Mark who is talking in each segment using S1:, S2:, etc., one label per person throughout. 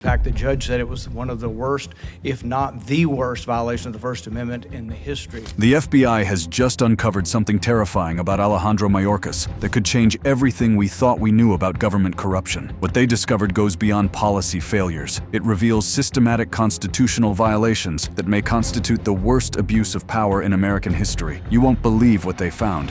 S1: In fact, the judge said it was one of the worst, if not the worst, violation of the First Amendment in the history.
S2: The FBI has just uncovered something terrifying about Alejandro Mayorkas that could change everything we thought we knew about government corruption. What they discovered goes beyond policy failures. It reveals systematic constitutional violations that may constitute the worst abuse of power in American history. You won't believe what they found.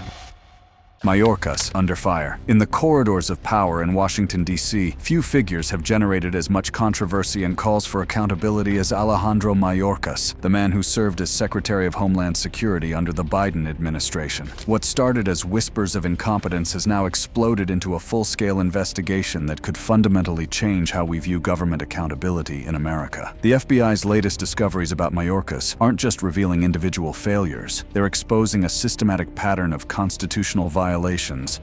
S2: Mayorkas under fire. In the corridors of power in Washington, D.C., few figures have generated as much controversy and calls for accountability as Alejandro Mayorkas, the man who served as Secretary of Homeland Security under the Biden administration. What started as whispers of incompetence has now exploded into a full-scale investigation that could fundamentally change how we view government accountability in America. The FBI's latest discoveries about Mayorkas aren't just revealing individual failures, they're exposing a systematic pattern of constitutional violations,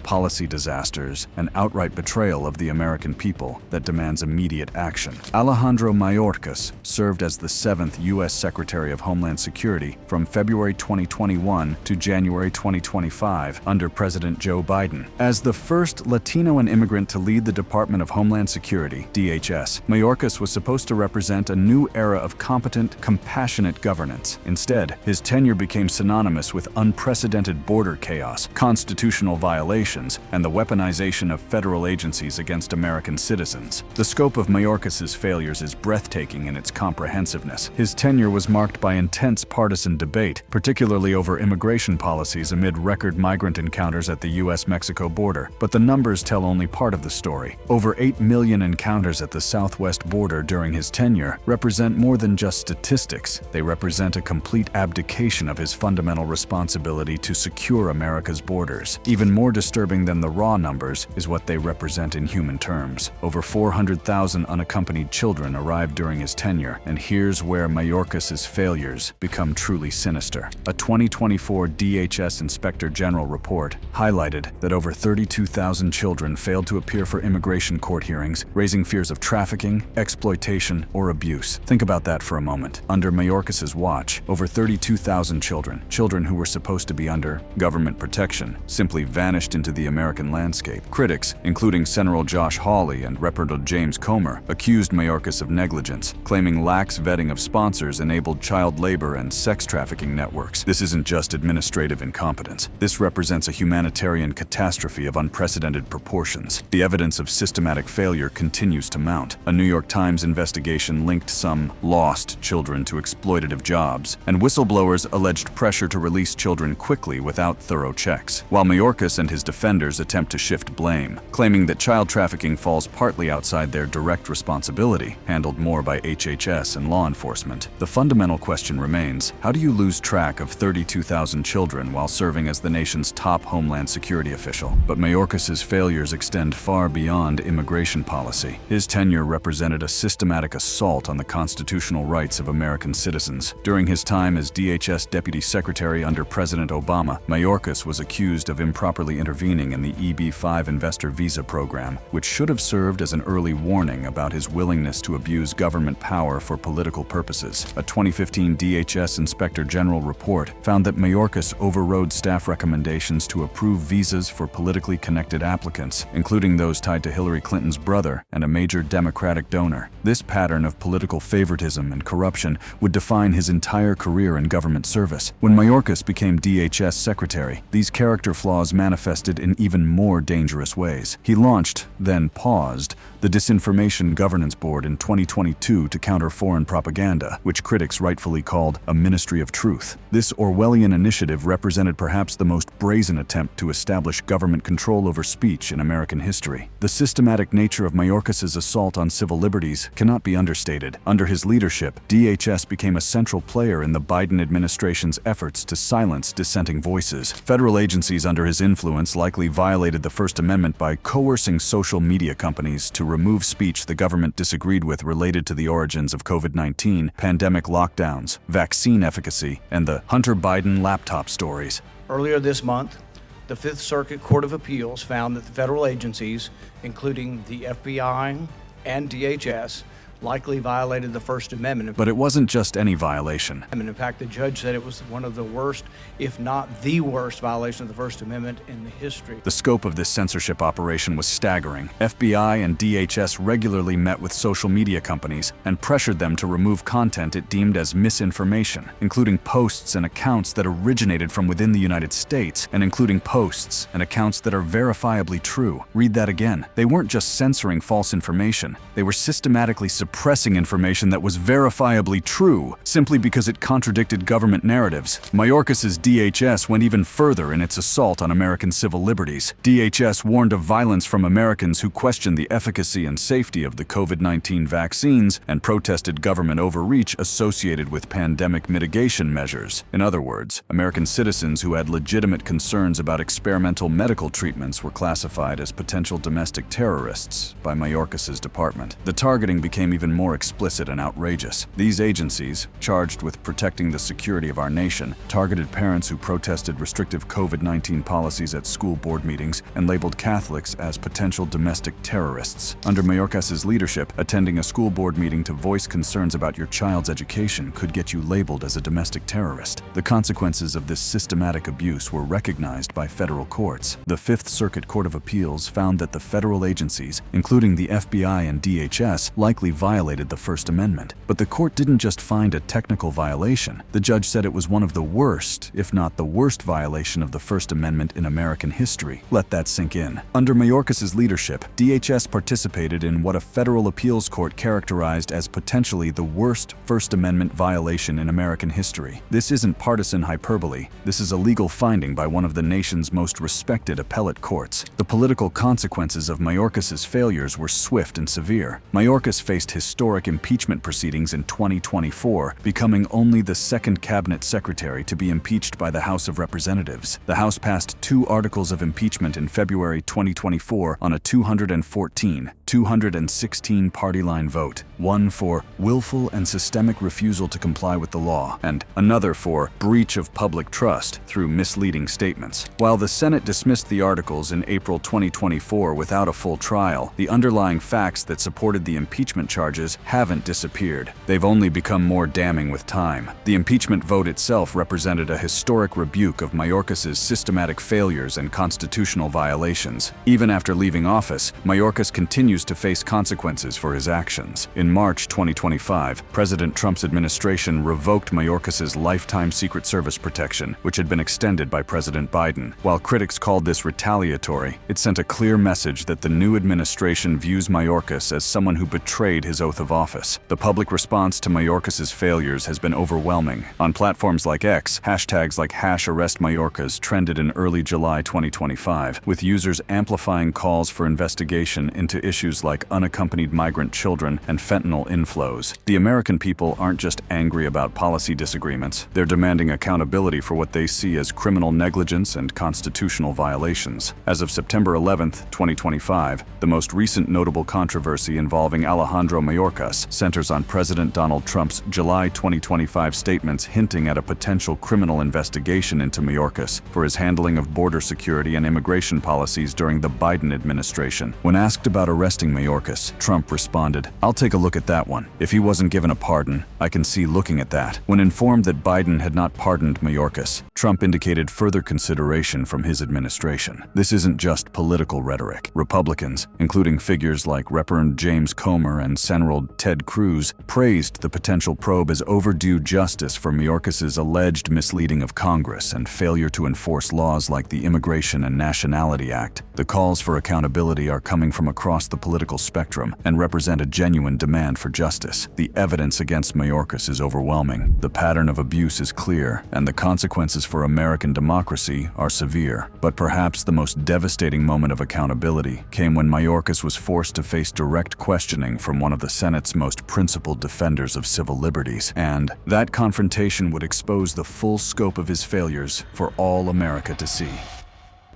S2: policy disasters, and outright betrayal of the American people that demands immediate action. Alejandro Mayorkas served as the 7th U.S. Secretary of Homeland Security from February 2021 to January 2025 under President Joe Biden. As the first Latino and immigrant to lead the Department of Homeland Security, DHS, Mayorkas was supposed to represent a new era of competent, compassionate governance. Instead, his tenure became synonymous with unprecedented border chaos, constitutional violations, and the weaponization of federal agencies against American citizens. The scope of Mayorkas' failures is breathtaking in its comprehensiveness. His tenure was marked by intense partisan debate, particularly over immigration policies amid record migrant encounters at the U.S.-Mexico border. But the numbers tell only part of the story. Over 8 million encounters at the southwest border during his tenure represent more than just statistics. They represent a complete abdication of his fundamental responsibility to secure America's borders. Even more disturbing than the raw numbers is what they represent in human terms. Over 400,000 unaccompanied children arrived during his tenure, and here's where Mayorkas' failures become truly sinister. A 2024 DHS Inspector General report highlighted that over 32,000 children failed to appear for immigration court hearings, raising fears of trafficking, exploitation, or abuse. Think about that for a moment. Under Mayorkas' watch, over 32,000 children who were supposed to be under government protection, simply vanished into the American landscape. Critics, including Senator Josh Hawley and Representative James Comer, accused Mayorkas of negligence, claiming lax vetting of sponsors enabled child labor and sex trafficking networks. This isn't just administrative incompetence. This represents a humanitarian catastrophe of unprecedented proportions. The evidence of systematic failure continues to mount. A New York Times investigation linked some lost children to exploitative jobs, and whistleblowers alleged pressure to release children quickly without thorough checks. While Mayorkas and his defenders attempt to shift blame, claiming that child trafficking falls partly outside their direct responsibility, handled more by HHS and law enforcement. The fundamental question remains, how do you lose track of 32,000 children while serving as the nation's top Homeland Security official? But Mayorkas' failures extend far beyond immigration policy. His tenure represented a systematic assault on the constitutional rights of American citizens. During his time as DHS Deputy Secretary under President Obama, Mayorkas was accused of improperly intervening in the EB-5 investor visa program, which should have served as an early warning about his willingness to abuse government power for political purposes. A 2015 DHS Inspector General report found that Mayorkas overrode staff recommendations to approve visas for politically connected applicants, including those tied to Hillary Clinton's brother and a major Democratic donor. This pattern of political favoritism and corruption would define his entire career in government service. When Mayorkas became DHS Secretary, these character flaws manifested in even more dangerous ways. He launched, then paused, the Disinformation Governance Board in 2022 to counter foreign propaganda, which critics rightfully called a Ministry of Truth. This Orwellian initiative represented perhaps the most brazen attempt to establish government control over speech in American history. The systematic nature of Mayorkas' assault on civil liberties cannot be understated. Under his leadership, DHS became a central player in the Biden administration's efforts to silence dissenting voices. Federal agencies under his influence likely violated the First Amendment by coercing social media companies to remove speech the government disagreed with related to the origins of COVID-19, pandemic lockdowns, vaccine efficacy, and the Hunter Biden laptop stories.
S1: Earlier this month, the Fifth Circuit Court of Appeals found that the federal agencies, including the FBI and DHS, likely violated the First Amendment.
S2: But it wasn't just any violation.
S1: In fact, the judge said it was one of the worst, if not the worst, violation of the First Amendment in the history.
S2: The scope of this censorship operation was staggering. FBI and DHS regularly met with social media companies and pressured them to remove content it deemed as misinformation, including posts and accounts that originated from within the United States, and including posts and accounts that are verifiably true. Read that again. They weren't just censoring false information. They were systematically suppressing information that was verifiably true, simply because it contradicted government narratives. Mayorkas's DHS went even further in its assault on American civil liberties. DHS warned of violence from Americans who questioned the efficacy and safety of the COVID-19 vaccines and protested government overreach associated with pandemic mitigation measures. In other words, American citizens who had legitimate concerns about experimental medical treatments were classified as potential domestic terrorists by Mayorkas's department. The targeting became even more explicit and outrageous. These agencies, charged with protecting the security of our nation, targeted parents who protested restrictive COVID-19 policies at school board meetings and labeled Catholics as potential domestic terrorists. Under Mayorkas's leadership, attending a school board meeting to voice concerns about your child's education could get you labeled as a domestic terrorist. The consequences of this systematic abuse were recognized by federal courts. The Fifth Circuit Court of Appeals found that the federal agencies, including the FBI and DHS, likely violated the First Amendment. But the court didn't just find a technical violation. The judge said it was one of the worst, if not the worst, violation of the First Amendment in American history. Let that sink in. Under Mayorkas's leadership, DHS participated in what a federal appeals court characterized as potentially the worst First Amendment violation in American history. This isn't partisan hyperbole. This is a legal finding by one of the nation's most respected appellate courts. The political consequences of Mayorkas's failures were swift and severe. Mayorkas faced historic impeachment proceedings in 2024, becoming only the second cabinet secretary to be impeached by the House of Representatives. The House passed 2 articles of impeachment in February 2024 on a 216 party line vote. One for willful and systemic refusal to comply with the law, and another for breach of public trust through misleading statements. While the Senate dismissed the articles in April 2024 without a full trial, the underlying facts that supported the impeachment charges haven't disappeared. They've only become more damning with time. The impeachment vote itself represented a historic rebuke of Mayorkas's systematic failures and constitutional violations. Even after leaving office, Mayorkas continues to face consequences for his actions. In March 2025, President Trump's administration revoked Mayorkas's lifetime Secret Service protection, which had been extended by President Biden. While critics called this retaliatory, it sent a clear message that the new administration views Mayorkas as someone who betrayed his oath of office. The public response to Mayorkas's failures has been overwhelming. On platforms like X, hashtags like #ArrestMayorkas trended in early July 2025, with users amplifying calls for investigation into issues like unaccompanied migrant children and fentanyl inflows. The American people aren't just angry about policy disagreements, they're demanding accountability for what they see as criminal negligence and constitutional violations. As of September 11, 2025, the most recent notable controversy involving Alejandro Mayorkas centers on President Donald Trump's July 2025 statements hinting at a potential criminal investigation into Mayorkas for his handling of border security and immigration policies during the Biden administration. When asked about arresting Mayorkas, Trump responded, "I'll take a look at that one. If he wasn't given a pardon, I can see looking at that." When informed that Biden had not pardoned Mayorkas, Trump indicated further consideration from his administration. This isn't just political rhetoric. Republicans, including figures like Reverend James Comer and Senator Ted Cruz, praised the potential probe as overdue justice for Mayorkas's alleged misleading of Congress and failure to enforce laws like the Immigration and Nationality Act. The calls for accountability are coming from across the political spectrum and represent a genuine demand for justice. The evidence against Mayorkas is overwhelming. The pattern of abuse is clear, and the consequences for American democracy are severe. But perhaps the most devastating moment of accountability came when Mayorkas was forced to face direct questioning from one of the Senate's most principled defenders of civil liberties. And that confrontation would expose the full scope of his failures for all America to see.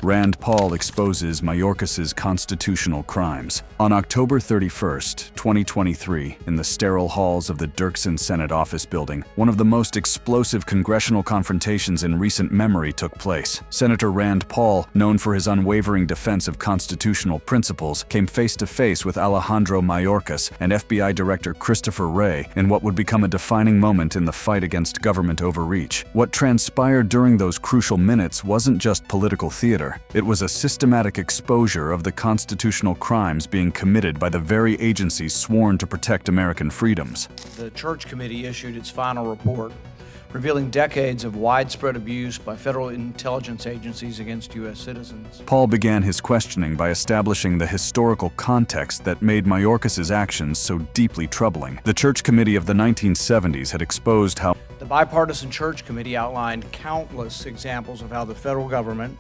S2: Rand Paul exposes Mayorkas's constitutional crimes. On October 31st, 2023, in the sterile halls of the Dirksen Senate Office Building, one of the most explosive congressional confrontations in recent memory took place. Senator Rand Paul, known for his unwavering defense of constitutional principles, came face-to-face with Alejandro Mayorkas and FBI Director Christopher Wray in what would become a defining moment in the fight against government overreach. What transpired during those crucial minutes wasn't just political theater. It was a systematic exposure of the constitutional crimes being committed by the very agencies sworn to protect American freedoms.
S1: The Church Committee issued its final report, revealing decades of widespread abuse by federal intelligence agencies against U.S. citizens.
S2: Paul began his questioning by establishing the historical context that made Mayorkas's actions so deeply troubling. The Church Committee of the 1970s had exposed how
S1: the Bipartisan Church Committee outlined countless examples of how the federal government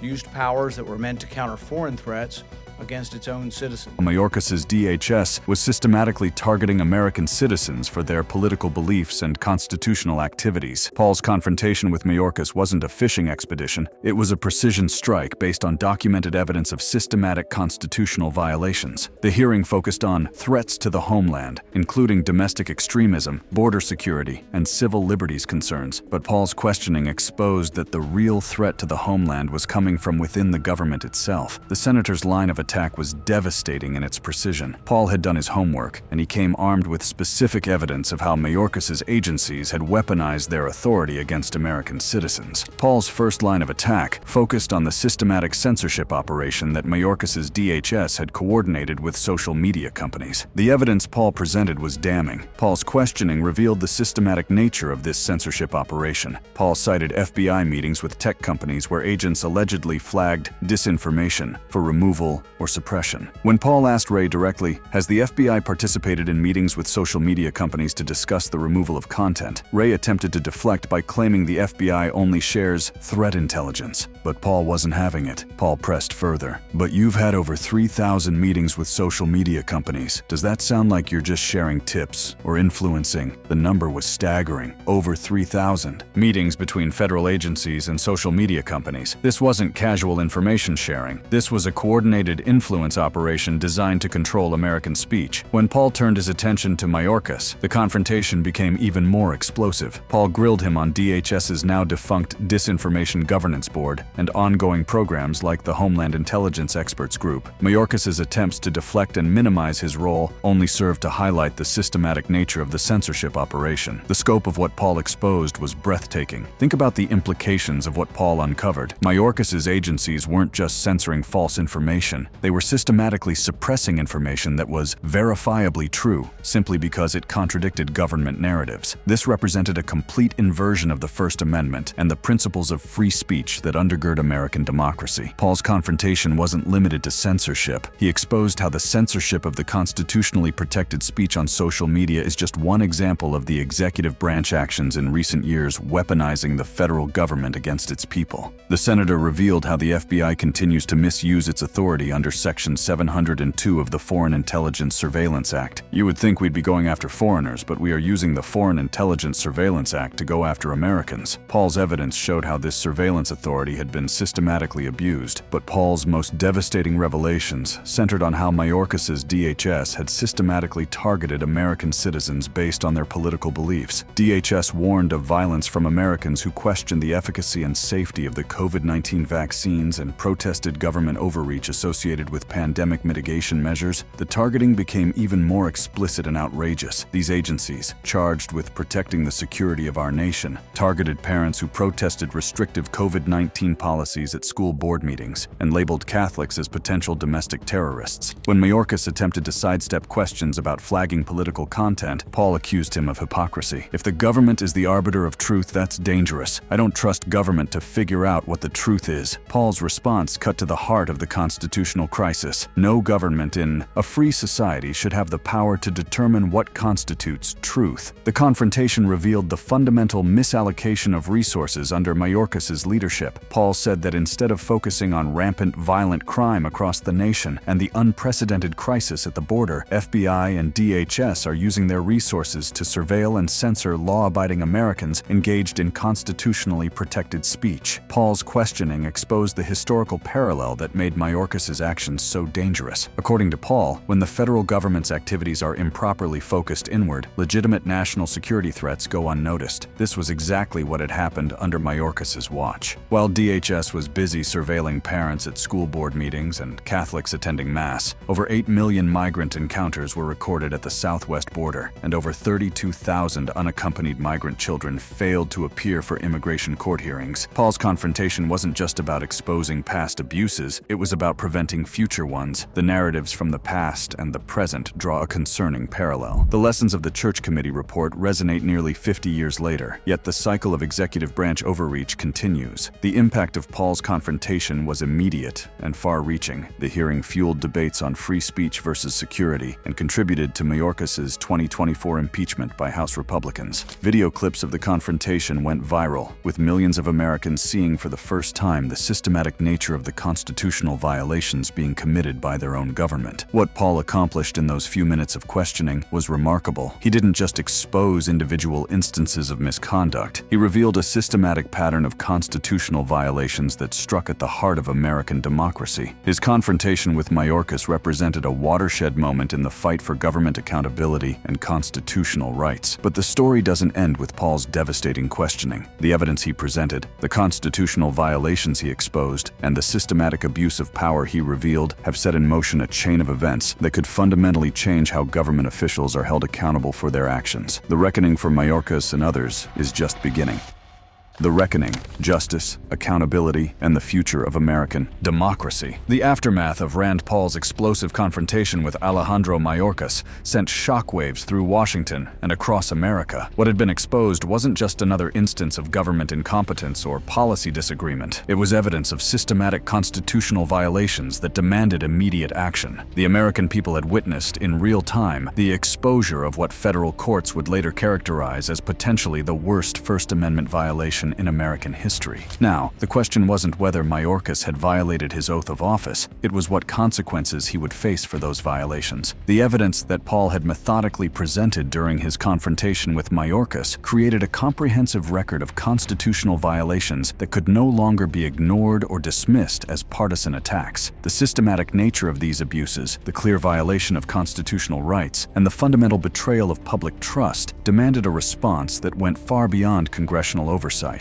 S1: used powers that were meant to counter foreign threats against its own citizens.
S2: Mayorkas's DHS was systematically targeting American citizens for their political beliefs and constitutional activities. Paul's confrontation with Mayorkas wasn't a fishing expedition. It was a precision strike based on documented evidence of systematic constitutional violations. The hearing focused on threats to the homeland, including domestic extremism, border security, and civil liberties concerns. But Paul's questioning exposed that the real threat to the homeland was coming from within the government itself. The senator's line of attack was devastating in its precision. Paul had done his homework, and he came armed with specific evidence of how Mayorkas's agencies had weaponized their authority against American citizens. Paul's first line of attack focused on the systematic censorship operation that Mayorkas's DHS had coordinated with social media companies. The evidence Paul presented was damning. Paul's questioning revealed the systematic nature of this censorship operation. Paul cited FBI meetings with tech companies where agents allegedly flagged disinformation for removal or suppression. When Paul asked Wray directly, has the FBI participated in meetings with social media companies to discuss the removal of content, Wray attempted to deflect by claiming the FBI only shares threat intelligence. But Paul wasn't having it. Paul pressed further. But you've had over 3,000 meetings with social media companies. Does that sound like you're just sharing tips or influencing? The number was staggering. Over 3,000. Meetings between federal agencies and social media companies. This wasn't casual information sharing. This was a coordinated influence operation designed to control American speech. When Paul turned his attention to Mayorkas, the confrontation became even more explosive. Paul grilled him on DHS's now defunct Disinformation Governance Board and ongoing programs like the Homeland Intelligence Experts Group. Mayorkas's attempts to deflect and minimize his role only served to highlight the systematic nature of the censorship operation. The scope of what Paul exposed was breathtaking. Think about the implications of what Paul uncovered. Mayorkas's agencies weren't just censoring false information. They were systematically suppressing information that was verifiably true, simply because it contradicted government narratives. This represented a complete inversion of the First Amendment and the principles of free speech that undergird American democracy. Paul's confrontation wasn't limited to censorship. He exposed how the censorship of the constitutionally protected speech on social media is just one example of the executive branch actions in recent years weaponizing the federal government against its people. The senator revealed how the FBI continues to misuse its authority under Section 702 of the Foreign Intelligence Surveillance Act. You would think we'd be going after foreigners, but we are using the Foreign Intelligence Surveillance Act to go after Americans. Paul's evidence showed how this surveillance authority had been systematically abused, but Paul's most devastating revelations centered on how Mayorkas's DHS had systematically targeted American citizens based on their political beliefs. DHS warned of violence from Americans who questioned the efficacy and safety of the COVID-19 vaccines and protested government overreach associated with pandemic mitigation measures. The targeting became even more explicit and outrageous. These agencies, charged with protecting the security of our nation, targeted parents who protested restrictive COVID-19 policies at school board meetings and labeled Catholics as potential domestic terrorists. When Mayorkas attempted to sidestep questions about flagging political content, Paul accused him of hypocrisy. If the government is the arbiter of truth, that's dangerous. I don't trust government to figure out what the truth is. Paul's response cut to the heart of the constitutional crisis. No government in a free society should have the power to determine what constitutes truth. The confrontation revealed the fundamental misallocation of resources under Mayorkas's leadership. Paul Paul said that instead of focusing on rampant violent crime across the nation and the unprecedented crisis at the border, FBI and DHS are using their resources to surveil and censor law-abiding Americans engaged in constitutionally protected speech. Paul's questioning exposed the historical parallel that made Mayorkas' actions so dangerous. According to Paul, when the federal government's activities are improperly focused inward, legitimate national security threats go unnoticed. This was exactly what had happened under Mayorkas' watch. While DHS was busy surveilling parents at school board meetings and Catholics attending Mass, over 8 million migrant encounters were recorded at the southwest border, and over 32,000 unaccompanied migrant children failed to appear for immigration court hearings. Paul's confrontation wasn't just about exposing past abuses, it was about preventing future ones. The narratives from the past and the present draw a concerning parallel. The lessons of the Church Committee report resonate nearly 50 years later, yet the cycle of executive branch overreach continues. The impact of Paul's confrontation was immediate and far-reaching. The hearing fueled debates on free speech versus security and contributed to Mayorkas' 2024 impeachment by House Republicans. Video clips of the confrontation went viral, with millions of Americans seeing for the first time the systematic nature of the constitutional violations being committed by their own government. What Paul accomplished in those few minutes of questioning was remarkable. He didn't just expose individual instances of misconduct. He revealed a systematic pattern of constitutional violations that struck at the heart of American democracy. His confrontation with Mayorkas represented a watershed moment in the fight for government accountability and constitutional rights. But the story doesn't end with Paul's devastating questioning. The evidence he presented, the constitutional violations he exposed, and the systematic abuse of power he revealed have set in motion a chain of events that could fundamentally change how government officials are held accountable for their actions. The reckoning for Mayorkas and others is just beginning. The reckoning, justice, accountability, and the future of American democracy. The aftermath of Rand Paul's explosive confrontation with Alejandro Mayorkas sent shockwaves through Washington and across America. What had been exposed wasn't just another instance of government incompetence or policy disagreement. It was evidence of systematic constitutional violations that demanded immediate action. The American people had witnessed, in real time, the exposure of what federal courts would later characterize as potentially the worst First Amendment violation in American history. Now, the question wasn't whether Mayorkas had violated his oath of office, it was what consequences he would face for those violations. The evidence that Paul had methodically presented during his confrontation with Mayorkas created a comprehensive record of constitutional violations that could no longer be ignored or dismissed as partisan attacks. The systematic nature of these abuses, the clear violation of constitutional rights, and the fundamental betrayal of public trust demanded a response that went far beyond congressional oversight.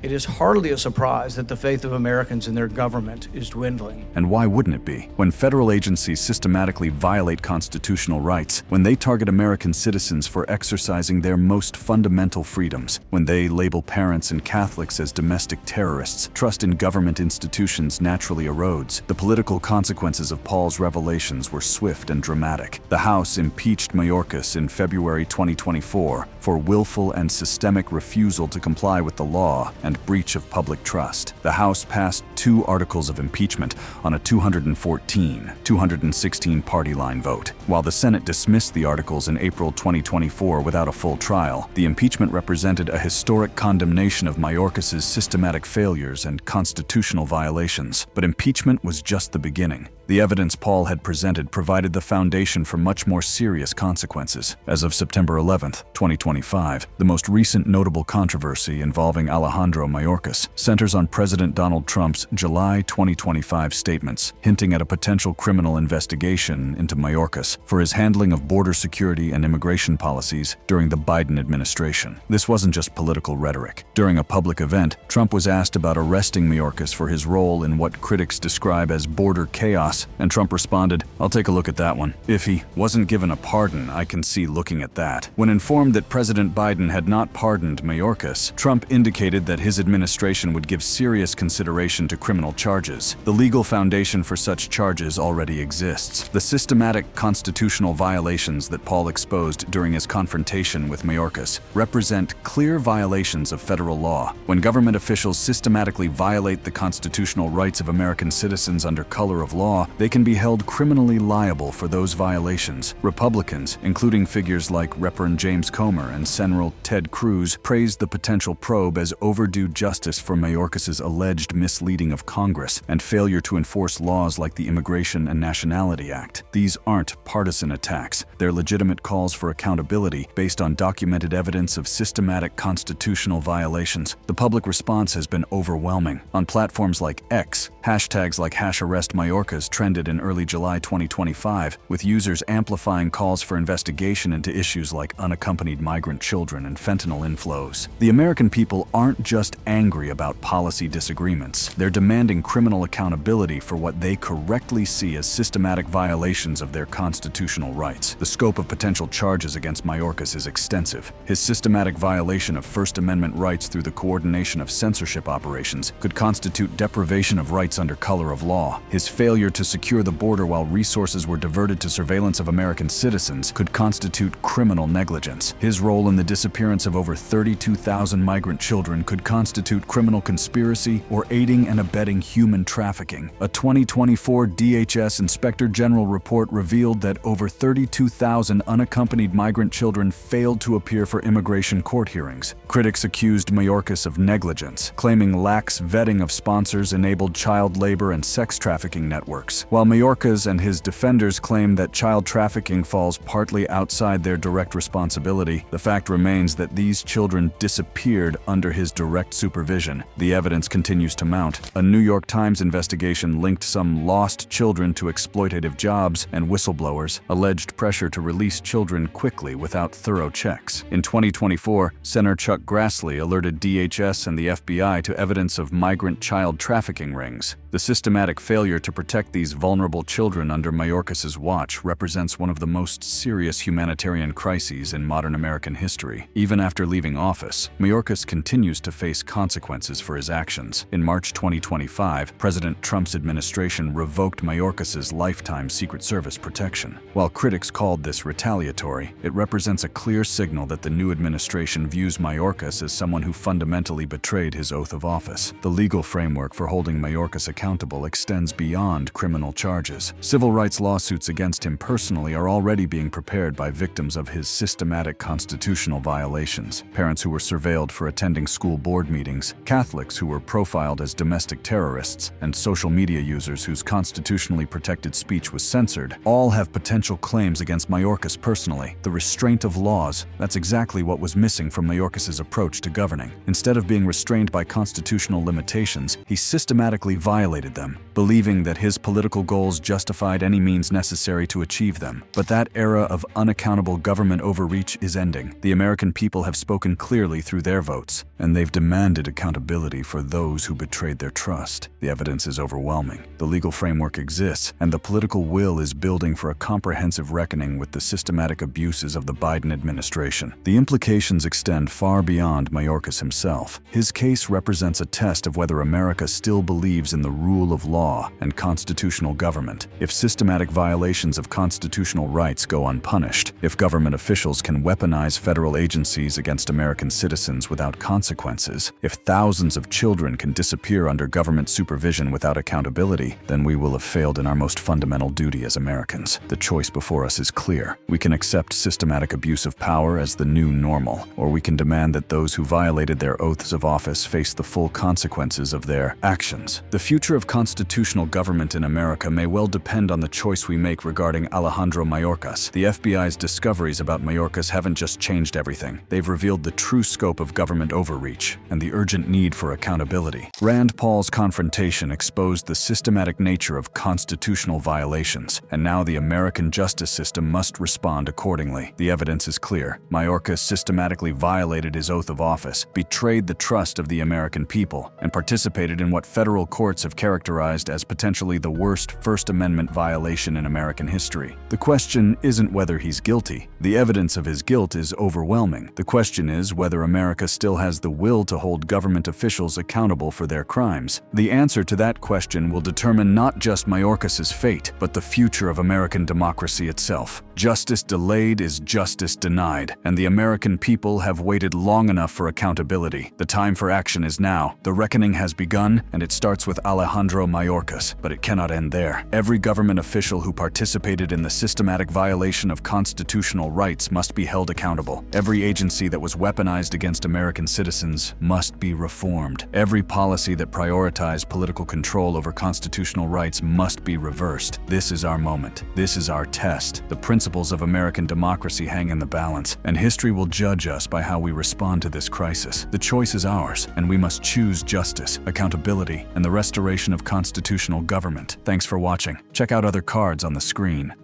S1: It is hardly a surprise that the faith of Americans in their government is dwindling.
S2: And why wouldn't it be? When federal agencies systematically violate constitutional rights, when they target American citizens for exercising their most fundamental freedoms, when they label parents and Catholics as domestic terrorists, trust in government institutions naturally erodes. The political consequences of Paul's revelations were swift and dramatic. The House impeached Mayorkas in February 2024 for willful and systemic refusal to comply with the law and breach of public trust. The House passed 2 articles of impeachment on a 216 party line vote. While the Senate dismissed the articles in April 2024 without a full trial, the impeachment represented a historic condemnation of Mayorkas' systematic failures and constitutional violations. But impeachment was just the beginning. The evidence Paul had presented provided the foundation for much more serious consequences. As of September 11, 2025, the most recent notable controversy involving Alejandro Mayorkas centers on President Donald Trump's July 2025 statements, hinting at a potential criminal investigation into Mayorkas for his handling of border security and immigration policies during the Biden administration. This wasn't just political rhetoric. During a public event, Trump was asked about arresting Mayorkas for his role in what critics describe as border chaos, and Trump responded, "I'll take a look at that one. If he wasn't given a pardon, I can see looking at that." When informed that President Biden had not pardoned Mayorkas, Trump indicated that his administration would give serious consideration to criminal charges. The legal foundation for such charges already exists. The systematic constitutional violations that Paul exposed during his confrontation with Mayorkas represent clear violations of federal law. When government officials systematically violate the constitutional rights of American citizens under color of law, they can be held criminally liable for those violations. Republicans, including figures like Reverend James Comer and Senator Ted Cruz, praised the potential probe as overdue justice for Mayorkas's alleged misleading of Congress and failure to enforce laws like the Immigration and Nationality Act. These aren't partisan attacks. They're legitimate calls for accountability based on documented evidence of systematic constitutional violations. The public response has been overwhelming. On platforms like X, hashtags like #ArrestMayorkas trended in early July 2025, with users amplifying calls for investigation into issues like unaccompanied migrant children and fentanyl inflows. The American people aren't just angry about policy disagreements. They're demanding criminal accountability for what they correctly see as systematic violations of their constitutional rights. The scope of potential charges against Mayorkas is extensive. His systematic violation of First Amendment rights through the coordination of censorship operations could constitute deprivation of rights under color of law. His failure to secure the border while resources were diverted to surveillance of American citizens could constitute criminal negligence. His role in the disappearance of over 32,000 migrant children could constitute criminal conspiracy or aiding and abetting human trafficking. A 2024 DHS Inspector General report revealed that over 32,000 unaccompanied migrant children failed to appear for immigration court hearings. Critics accused Mayorkas of negligence, claiming lax vetting of sponsors enabled child labor and sex trafficking networks. While Mayorkas and his defenders claim that child trafficking falls partly outside their direct responsibility, the fact remains that these children disappeared under his direct supervision. The evidence continues to mount. A New York Times investigation linked some lost children to exploitative jobs, and whistleblowers alleged pressure to release children quickly without thorough checks. In 2024, Senator Chuck Grassley alerted DHS and the FBI to evidence of migrant child trafficking rings. The systematic failure to protect these vulnerable children under Mayorkas's watch represents one of the most serious humanitarian crises in modern American history. Even after leaving office, Mayorkas continues to face consequences for his actions. In March 2025, President Trump's administration revoked Mayorkas's lifetime Secret Service protection. While critics called this retaliatory, it represents a clear signal that the new administration views Mayorkas as someone who fundamentally betrayed his oath of office. The legal framework for holding Mayorkas accountable extends beyond criminal charges. Civil rights lawsuits against him personally are already being prepared by victims of his systematic constitutional violations. Parents who were surveilled for attending school board meetings, Catholics who were profiled as domestic terrorists, and social media users whose constitutionally protected speech was censored, all have potential claims against Mayorkas personally. The restraint of laws, that's exactly what was missing from Mayorkas's approach to governing. Instead of being restrained by constitutional limitations, he systematically violated them, believing that his political goals justified any means necessary to achieve them. But that era of unaccountable government overreach is ending. The American people have spoken clearly through their votes, and they've demanded accountability for those who betrayed their trust. The evidence is overwhelming. The legal framework exists, and the political will is building for a comprehensive reckoning with the systematic abuses of the Biden administration. The implications extend far beyond Mayorkas himself. His case represents a test of whether America still believes in the rule of law and constitutional government. If systematic violations of constitutional rights go unpunished, if government officials can weaponize federal agencies against American citizens without consequences, if thousands of children can disappear under government supervision without accountability, then we will have failed in our most fundamental duty as Americans. The choice before us is clear. We can accept systematic abuse of power as the new normal, or we can demand that those who violated their oaths of office face the full consequences of their actions. The future of constitutional government in America may well depend on the choice we make regarding Alejandro Mayorkas. The FBI's discoveries about Mayorkas haven't just changed everything. They've revealed the true scope of government overreach and the urgent need for accountability. Rand Paul's confrontation exposed the systematic nature of constitutional violations, and now the American justice system must respond accordingly. The evidence is clear. Mayorkas systematically violated his oath of office, betrayed the trust of the American people, and participated in what federal courts have characterized as potentially the worst First Amendment violation in American history. The question isn't whether he's guilty. The evidence of his guilt is overwhelming. The question is whether America still has the will to hold government officials accountable for their crimes. The answer to that question will determine not just Mayorkas's fate, but the future of American democracy itself. Justice delayed is justice denied, and the American people have waited long enough for accountability. The time for action is now. The reckoning has begun, and it starts with Alejandro Mayorkas, but it cannot end there. Every government official who participated in the systematic violation of constitutional rights must be held accountable. Every agency that was weaponized against American citizens must be reformed. Every policy that prioritized political control over constitutional rights must be reversed. This is our moment. This is our test. The principles of American democracy hang in the balance, and history will judge us by how we respond to this crisis. The choice is ours, and we must choose justice, accountability, and the restoration of constitutional government. Thanks for watching. Check out other cards on the screen.